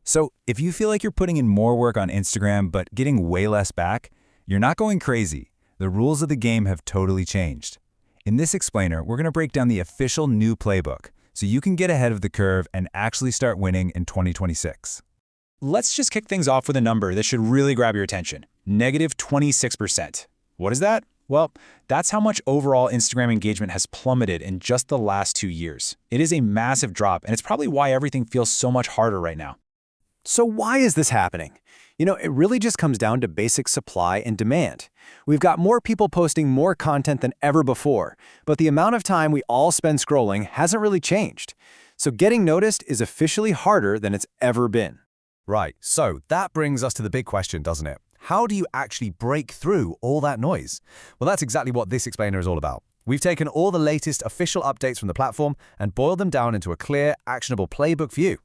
So if you feel like you're putting in more work on Instagram but getting way less back, you're not going crazy. The rules of the game have totally changed. In this explainer, we're going to break down the official new playbook so you can get ahead of the curve and actually start winning in 2026. Let's just kick things off with a number that should really grab your attention. -26%. What is that? Well, that's how much overall Instagram engagement has plummeted in just the last 2 years. It is a massive drop, and it's probably why everything feels so much harder right now. So why is this happening? It really just comes down to basic supply and demand. We've got more people posting more content than ever before, but the amount of time we all spend scrolling hasn't really changed. So getting noticed is officially harder than it's ever been. Right, so that brings us to the big question, doesn't it? How do you actually break through all that noise? Well, that's exactly what this explainer is all about. We've taken all the latest official updates from the platform and boiled them down into a clear, actionable playbook for you.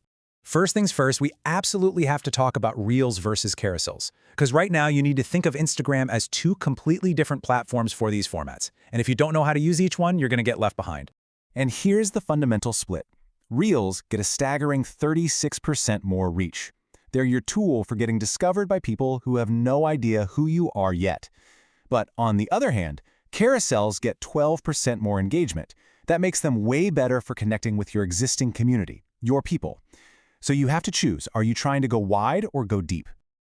First things first, we absolutely have to talk about Reels versus Carousels. Because right now, you need to think of Instagram as two completely different platforms for these formats. And if you don't know how to use each one, you're going to get left behind. And here's the fundamental split. Reels get a staggering 36% more reach. They're your tool for getting discovered by people who have no idea who you are yet. But on the other hand, carousels get 12% more engagement. That makes them way better for connecting with your existing community, your people. So you have to choose, are you trying to go wide or go deep?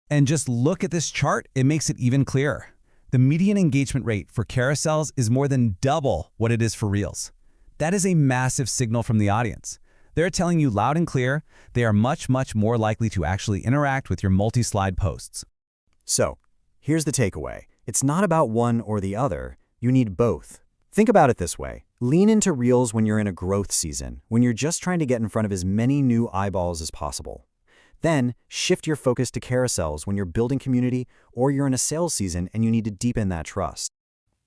And just look at this chart, it makes it even clearer. The median engagement rate for carousels is more than double what it is for Reels. That is a massive signal from the audience. They're telling you loud and clear they are much, much more likely to actually interact with your multi-slide posts. So, here's the takeaway. It's not about one or the other. You need both. Think about it this way. Lean into Reels when you're in a growth season, when you're just trying to get in front of as many new eyeballs as possible. Then, shift your focus to carousels when you're building community or you're in a sales season and you need to deepen that trust.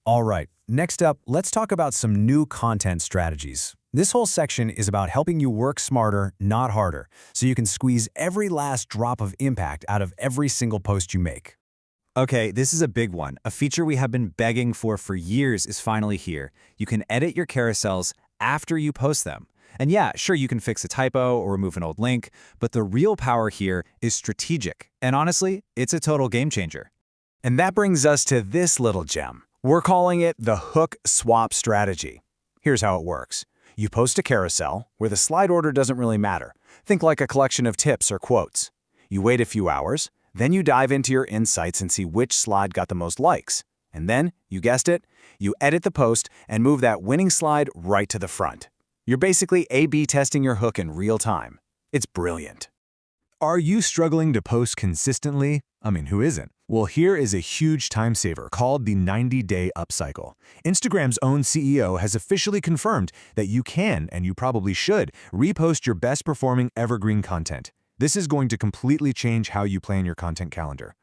All right, next up, let's talk about some new content strategies. This whole section is about helping you work smarter, not harder, so you can squeeze every last drop of impact out of every single post you make. Okay, this is a big one. A feature we have been begging for years is finally here. You can edit your carousels after you post them. And yeah, sure, you can fix a typo or remove an old link, but the real power here is strategic. And honestly, it's a total game changer. And that brings us to this little gem. We're calling it the hook swap strategy. Here's how it works. You post a carousel where the slide order doesn't really matter. Think like a collection of tips or quotes. You wait a few hours, then you dive into your insights and see which slide got the most likes. And then, you guessed it, you edit the post and move that winning slide right to the front. You're basically A/B testing your hook in real time. It's brilliant. Are you struggling to post consistently? I mean, who isn't? Well, here is a huge time saver called the 90-day upcycle. Instagram's own CEO has officially confirmed that you can, and you probably should, repost your best performing evergreen content. This is going to completely change how you plan your content calendar.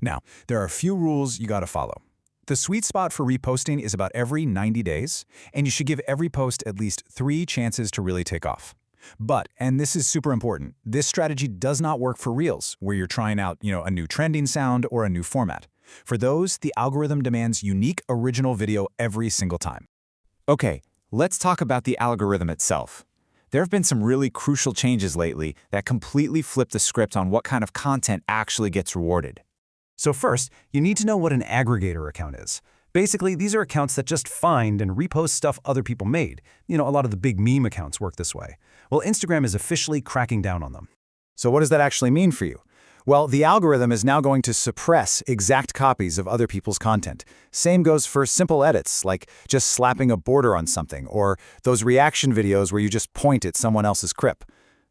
Now, there are a few rules you gotta follow. The sweet spot for reposting is about every 90 days, and you should give every post at least 3 chances to really take off. But, and this is super important, this strategy does not work for Reels, where you're trying out, a new trending sound or a new format. For those, the algorithm demands unique original video every single time. Okay, let's talk about the algorithm itself. There have been some really crucial changes lately that completely flip the script on what kind of content actually gets rewarded. So first, you need to know what an aggregator account is. Basically, these are accounts that just find and repost stuff other people made. A lot of the big meme accounts work this way. Well, Instagram is officially cracking down on them. So what does that actually mean for you? Well, the algorithm is now going to suppress exact copies of other people's content. Same goes for simple edits, like just slapping a border on something, or those reaction videos where you just point at someone else's crip.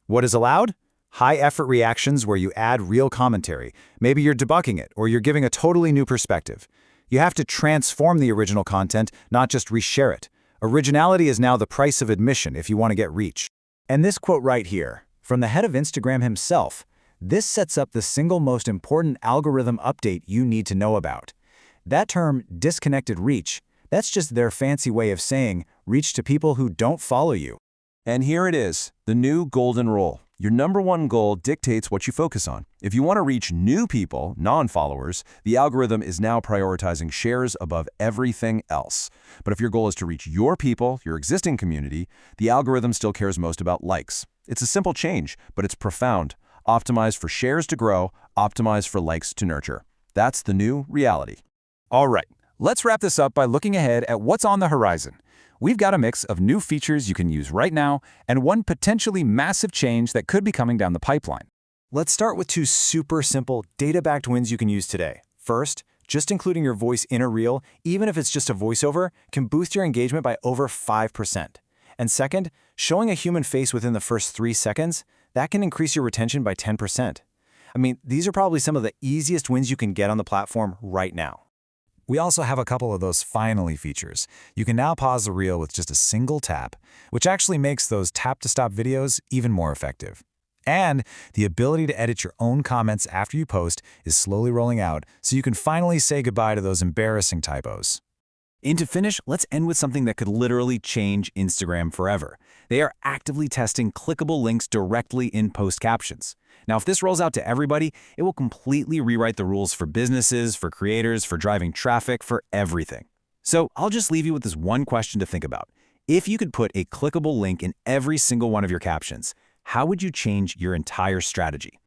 What is allowed? High-effort reactions where you add real commentary. Maybe you're debunking it, or you're giving a totally new perspective. You have to transform the original content, not just reshare it. Originality is now the price of admission if you want to get reach. And this quote right here, from the head of Instagram himself, this sets up the single most important algorithm update you need to know about. That term, disconnected reach, that's just their fancy way of saying reach to people who don't follow you. And here it is, the new golden rule. Your number one goal dictates what you focus on. If you want to reach new people, non-followers, the algorithm is now prioritizing shares above everything else. But if your goal is to reach your people, your existing community, the algorithm still cares most about likes. It's a simple change, but it's profound. Optimize for shares to grow, optimize for likes to nurture. That's the new reality. All right, let's wrap this up by looking ahead at what's on the horizon. We've got a mix of new features you can use right now and one potentially massive change that could be coming down the pipeline. Let's start with 2 super simple, data-backed wins you can use today. First, just including your voice in a reel, even if it's just a voiceover, can boost your engagement by over 5%. And second, showing a human face within the first 3 seconds, that can increase your retention by 10%. I mean, these are probably some of the easiest wins you can get on the platform right now. We also have a couple of those finally features. You can now pause the reel with just a single tap, which actually makes those tap-to-stop videos even more effective. And the ability to edit your own comments after you post is slowly rolling out, so you can finally say goodbye to those embarrassing typos. And to finish, let's end with something that could literally change Instagram forever. They are actively testing clickable links directly in post captions. Now, if this rolls out to everybody, it will completely rewrite the rules for businesses, for creators, for driving traffic, for everything. So I'll just leave you with this one question to think about. If you could put a clickable link in every single one of your captions, how would you change your entire strategy?